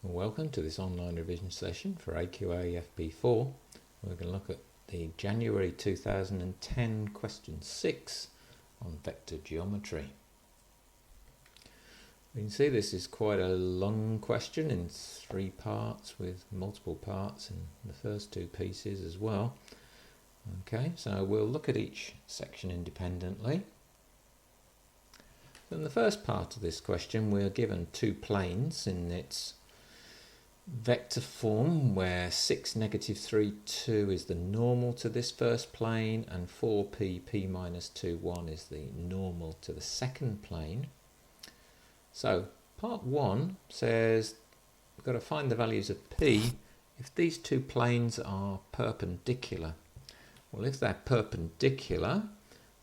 Welcome to this online revision session for AQA FP4. We're going to look at the January 2010 question 6 on vector geometry. We can see this is quite a long question in 3 parts with multiple parts in the first 2 pieces as well. Okay, so we'll look at each section independently. In the first part of this question, we're given 2 planes in its vector form where 6, -3, 2 is the normal to this first plane and 4p, p minus 2, 1 is the normal to the second plane. So part 1 says we've got to find the values of p if these 2 planes are perpendicular. Well, if they're perpendicular,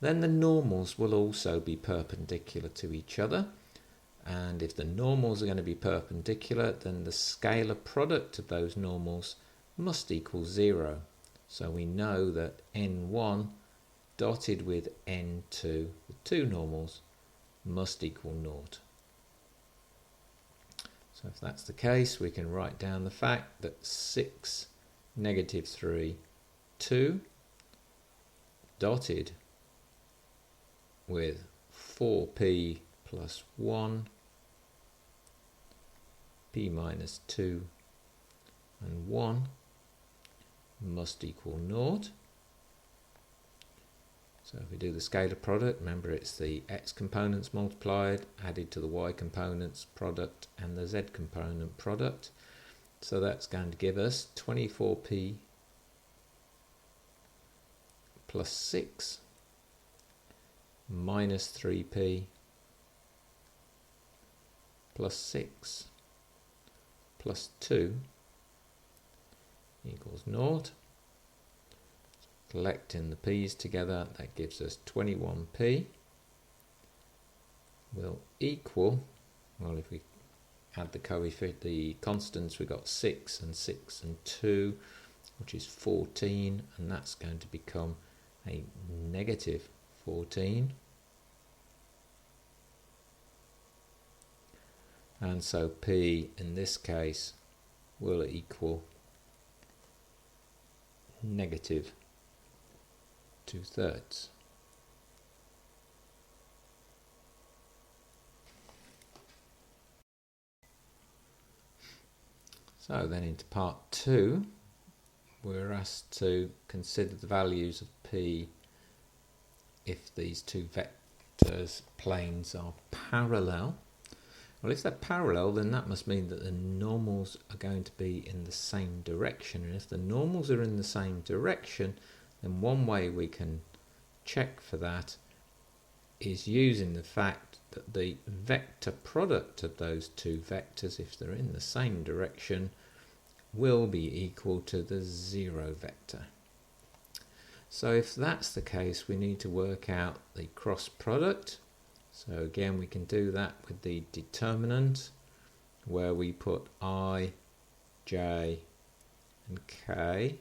then the normals will also be perpendicular to each other. And if the normals are going to be perpendicular, then the scalar product of those normals must equal 0. So we know that n1 dotted with n2, the 2 normals, must equal 0. So if that's the case, we can write down the fact that 6, -3, 2 dotted with 4p plus 1, p minus 2 and 1 must equal 0. So if we do the scalar product, remember it's the x components multiplied, added to the y components product and the z component product. So that's going to give us 24p plus 6 minus 3p plus 6 plus 2 equals 0. Collecting the p's together, that gives us 21p will equal, well, if we add the constants, we've got 6 and 2, which is 14, and that's going to become a negative 14. And so p in this case will equal negative 2/3. So then into part 2, we're asked to consider the values of p if these 2 vectors planes are parallel. Well, if they're parallel, then that must mean that the normals are going to be in the same direction. And if the normals are in the same direction, then one way we can check for that is using the fact that the vector product of those 2 vectors, if they're in the same direction, will be equal to the 0 vector. So if that's the case, we need to work out the cross product. So again, we can do that with the determinant, where we put I, j and k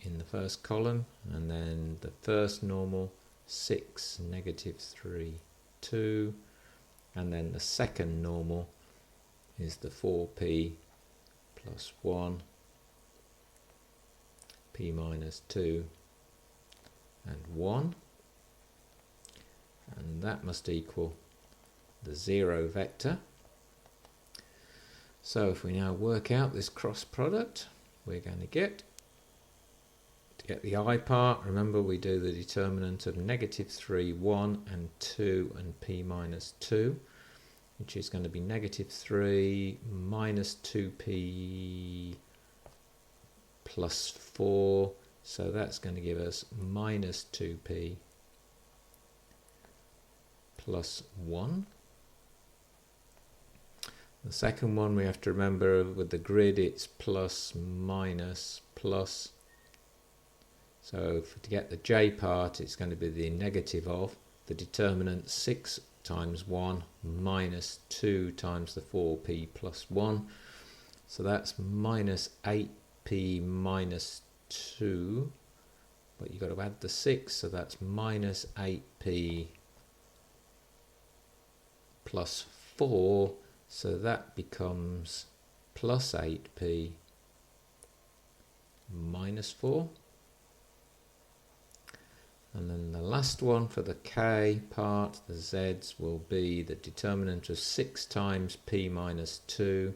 in the first column, and then the first normal 6, -3, 2, and then the second normal is the 4p plus 1, p minus 2 and 1. And that must equal the 0 vector. So if we now work out this cross product, we're going to get the I part. Remember, we do the determinant of -3, 1 and 2 and p minus 2, which is going to be -3 minus 2p plus 4. So that's going to give us minus 2p plus 1. The second one, we have to remember with the grid, it's plus, minus, plus. So to get the j part, it's going to be the negative of the determinant 6 times 1 minus 2 times the 4p plus 1. So that's minus 8p minus 2. But you've got to add the 6, so that's minus 8p plus 4, So that becomes plus 8p minus 4. And then the last one for the k part, the z's, will be the determinant of 6 times p minus 2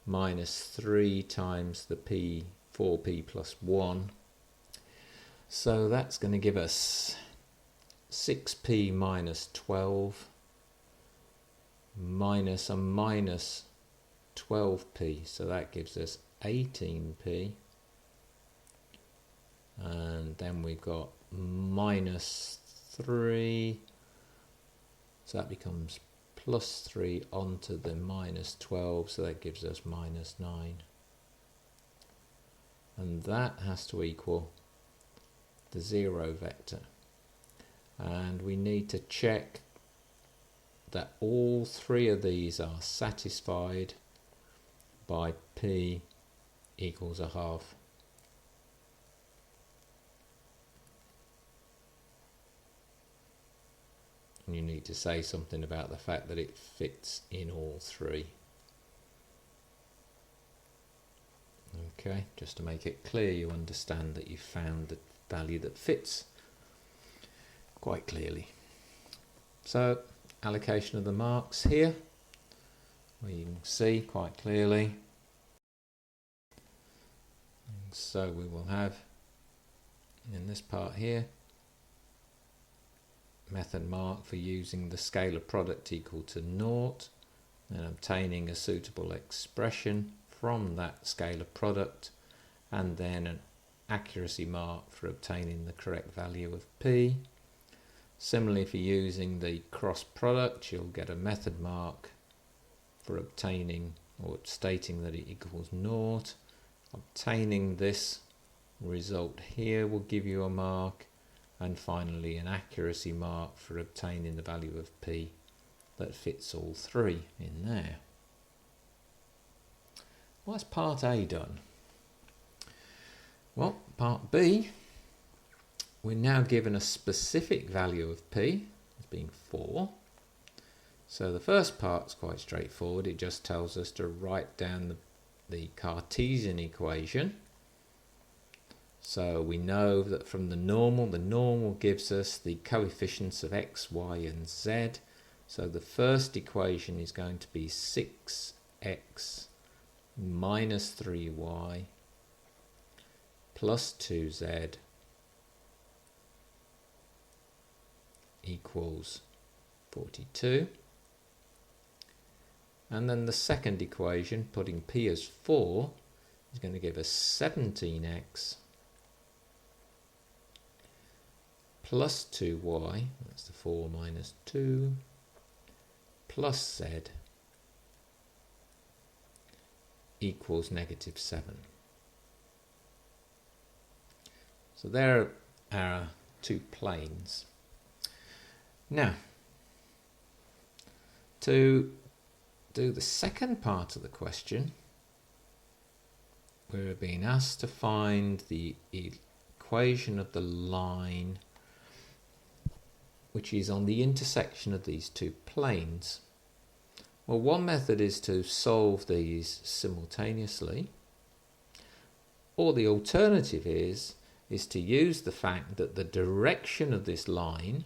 minus 3 times the p 4p plus 1. So that's going to give us 6p minus 12 minus a minus 12p. So that gives us 18p. And then we've got minus 3. So that becomes plus 3 onto the minus 12. So that gives us minus 9. And that has to equal the 0 vector. And we need to check that all three of these are satisfied by p equals a half. And you need to say something about the fact that it fits in all three. Okay, just to make it clear, you understand that you found the value that fits quite clearly. So, allocation of the marks here, where you can see quite clearly. And so we will have, in this part here, method mark for using the scalar product equal to 0 and obtaining a suitable expression from that scalar product, and then an accuracy mark for obtaining the correct value of p. Similarly, for using the cross product, you'll get a method mark for obtaining or stating that it equals 0. Obtaining this result here will give you a mark, and finally an accuracy mark for obtaining the value of p that fits all three in there. Well, that's part A done. Well, part B, we're now given a specific value of p as being 4. So the first part's quite straightforward. It just tells us to write down the Cartesian equation. So we know that from the normal gives us the coefficients of x, y and z. So the first equation is going to be 6x minus 3y plus 2z equals 42. And then the second equation, putting p as 4, is going to give us 17x plus 2y, that's the 4 minus 2, plus z equals negative 7. So there are our two planes. Now, to do the second part of the question, we're being asked to find the equation of the line which is on the intersection of these two planes. Well, one method is to solve these simultaneously, or the alternative is to use the fact that the direction of this line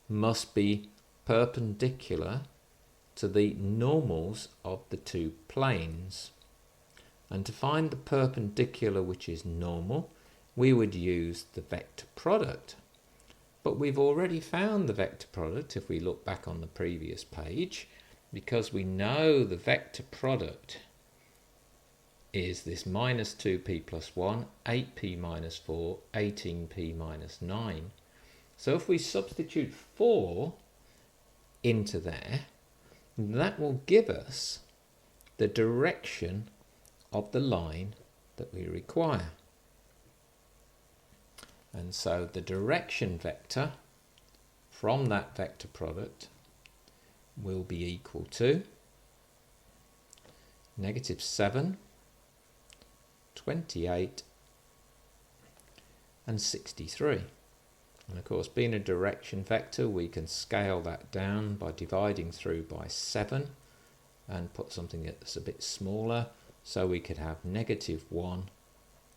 must be perpendicular to the normals of the two planes. And to find the perpendicular which is normal, we would use the vector product. But we've already found the vector product if we look back on the previous page, because we know the vector product is this minus 2p plus 1, 8p minus 4, 18p minus 9. So if we substitute 4 into there, that will give us the direction of the line that we require. And so the direction vector from that vector product will be equal to negative 7, 28 and 63. And of course, being a direction vector, we can scale that down by dividing through by 7, and put something that's a bit smaller. So we could have -1,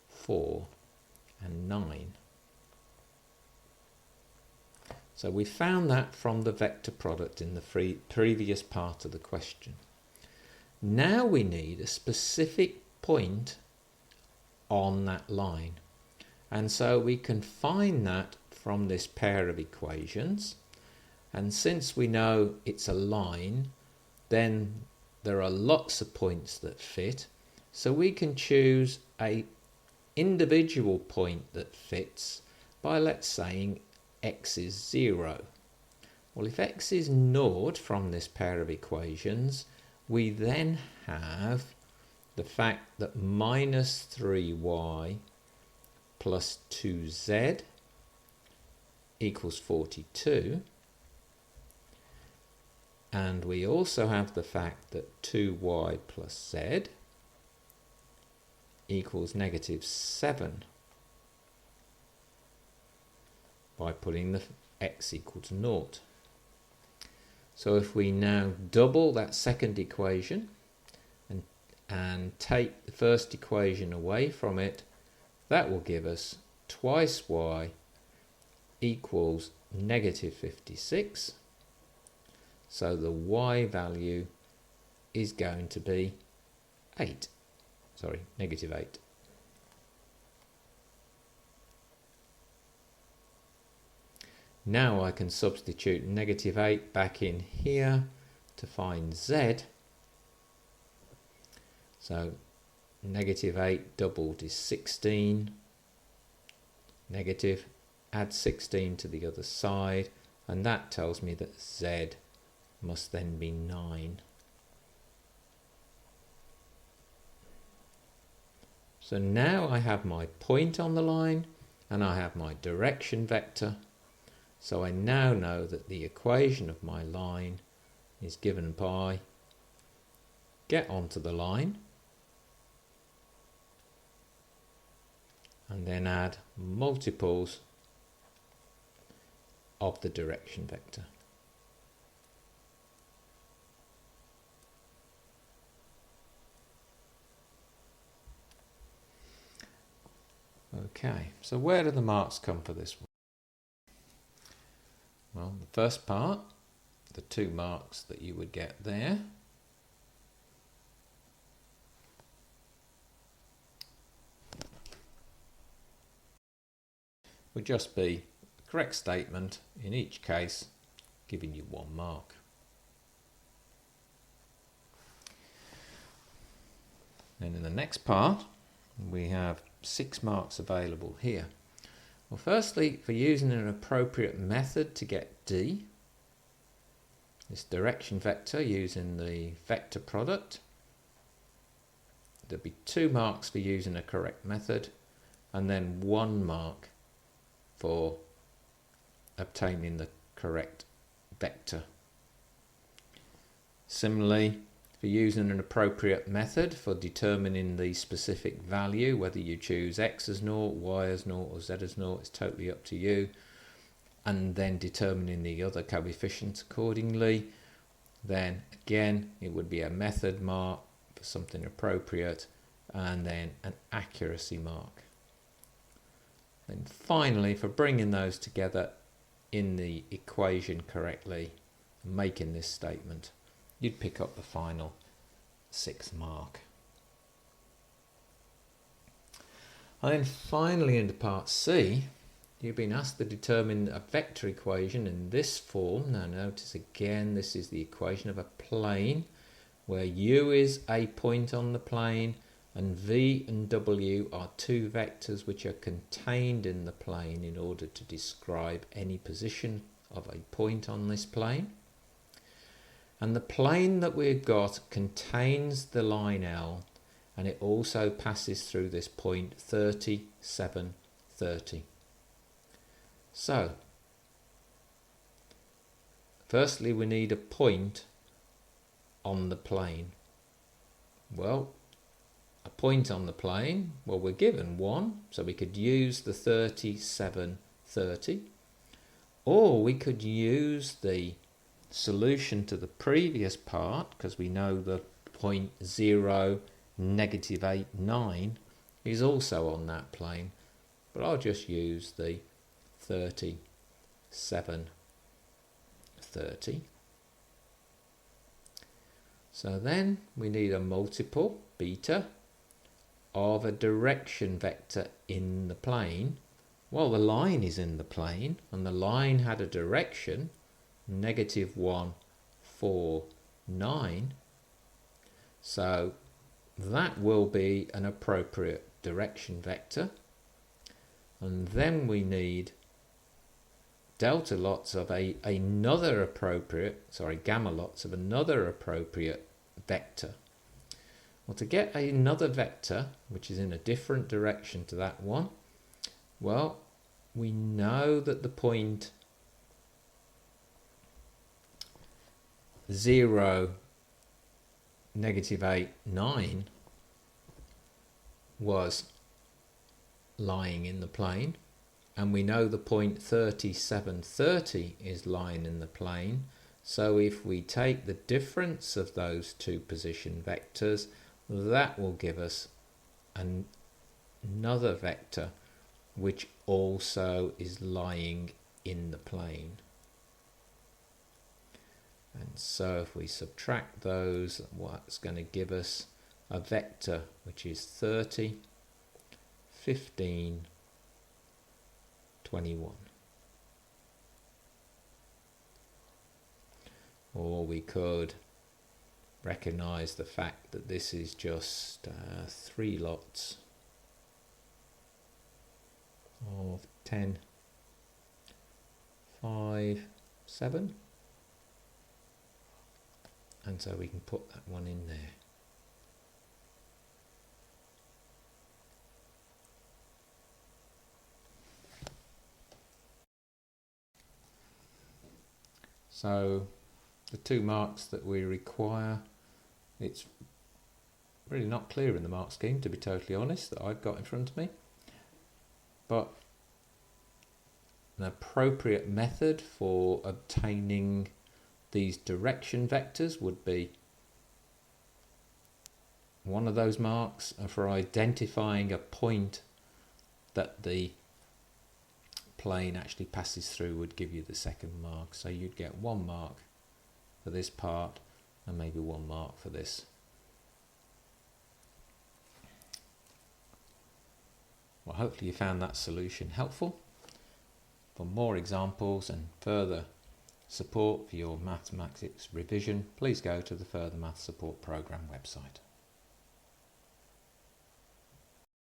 4 and 9. So we found that from the vector product in the previous part of the question. Now we need a specific point on that line. And so we can find that from this pair of equations. And since we know it's a line, then there are lots of points that fit. So we can choose a individual point that fits by, let's say, x is 0. Well, if x is 0 from this pair of equations, we then have the fact that -3y plus 2z equals 42. And we also have the fact that 2y plus z equals -7 by putting the x equal to 0. So if we now double that second equation and take the first equation away from it, that will give us twice y equals -56. So the y value is going to be -8. Now I can substitute -8 back in here to find z. So -8 doubled is 16. Negative, add 16 to the other side, and that tells me that z must then be 9. So now I have my point on the line and I have my direction vector. So I now know that the equation of my line is given by get onto the line and then add multiples of the direction vector. Okay, so where do the marks come for this one? Well, the first part, the 2 marks that you would get there. Would just be the correct statement in each case, giving you 1 mark. Then in the next part, we have 6 marks available here. Well, firstly, for using an appropriate method to get D, this direction vector using the vector product, there'll be 2 marks for using a correct method, and then 1 mark for obtaining the correct vector. Similarly, for using an appropriate method for determining the specific value, whether you choose x as 0, y as 0 or z as 0, it's totally up to you, and then determining the other coefficients accordingly, then again it would be a method mark for something appropriate and then an accuracy mark. And finally, for bringing those together in the equation correctly, making this statement, you'd pick up the final 6th mark. And then finally into part C, you've been asked to determine a vector equation in this form. Now notice again, this is the equation of a plane where u is a point on the plane and v and w are 2 vectors which are contained in the plane in order to describe any position of a point on this plane. And the plane that we've got contains the line L, and it also passes through this point 30, 7, 30. So, firstly we need a point on the plane. Well, a point on the plane, well, we're given 1, so we could use the 30, 7, 30, or we could use the solution to the previous part, because we know the point 0, negative 8, 9 is also on that plane, but I'll just use the 30, 7, 30. So then we need a multiple, beta, of a direction vector in the plane. Well, the line is in the plane, and the line had a direction, negative 1, 4, 9. So that will be an appropriate direction vector. And then we need delta lots of another appropriate, gamma lots of another appropriate vector. Well, to get another vector, which is in a different direction to that one, well, we know that the point 0, negative 8, 9 was lying in the plane, and we know the point 37, 30 is lying in the plane. So if we take the difference of those two position vectors, that will give us another vector which also is lying in the plane. And so if we subtract those, what's going to give us a vector which is 30, 15, 21. Or we could recognize the fact that this is just 3 lots of 10, 5, 7. And so we can put that one in there. So the 2 marks that we require, it's really not clear in the mark scheme, to be totally honest, that I've got in front of me. But an appropriate method for obtaining these direction vectors would be one of those marks, and for identifying a point that the plane actually passes through would give you the second mark. So you'd get 1 mark for this part and maybe 1 mark for this. Well, hopefully you found that solution helpful. For more examples and further support for your mathematics revision, please go to the Further Maths Support Programme website.